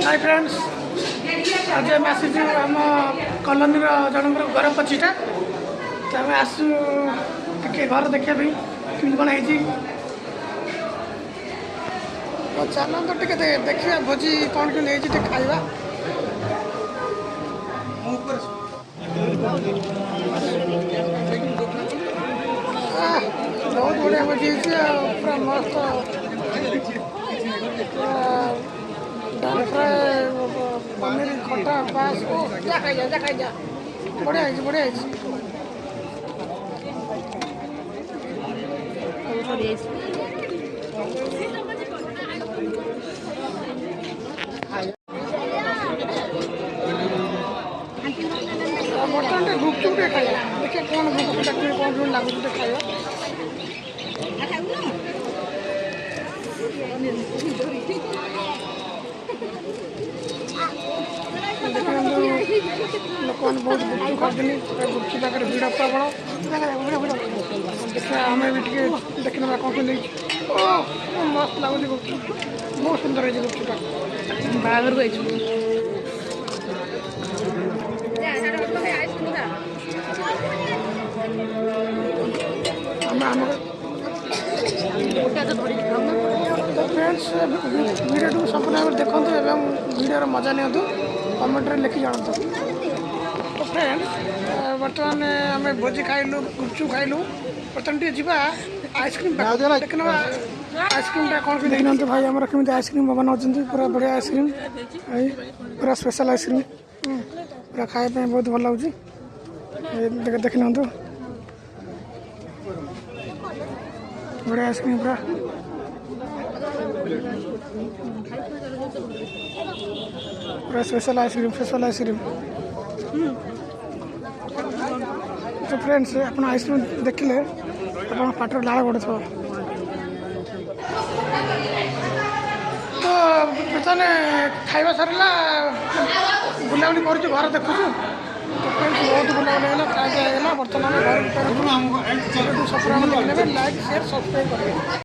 Hi friends आज आम आसीचु आम कॉलोनी जनकर घर पछीटा तो आम आसु घर देखा कि कौन है तो चलो तो टे देखा भोजी कौन कौन है खाइबा बहुत बढ़िया भोजी पूरा मस्त दाल फ्राए पनीर खटा पास जा बढ़िया बढ़िया बर्तमान गुपचुप खाइबा देखिए कौन गुपचुप कौन कौन लगुच खाइबा लोक बहुत गुपचुप खाते गुपचुप पाखे भिड़ प्रबल देखा आम भी देखने कौन कौन मस्त लगुच गुपचुप बहुत सुंदर है गुपचुप बाहर को फ्रेंड्स वीडियो को संपूर्ण देखो एवं वीडियो मजा नियंतु कमेंट लिखि जानतु तो फ्रेंड्स बर्तमान आम भोजी खाइलु गुपचुप खाइलु बर्तमान टे जी आइसक्रीम देखना आइसक्रीम कौन भी देखना भाई आम कमी आइसक्रीम बनाऊँ पूरा बढ़िया आइसक्रीम पूरा स्पेशल आइसक्रीम पूरा खाया बहुत भल लगे देखना बढ़िया आइसक्रीम पूरा पूरा स्पेशल आइसक्रीम तो फ्रेंड्स अपन आइसक्रीम देखिले अपन पाटर लाड़ गोड़े तो बर्तमान खाଇବା सरला बुलाबुली कर घर देखु तो फ्रेंड्स बहुत बुलाबुली खाया बर्तमान घर लाइक शेयर सब्सक्राइब करेंगे।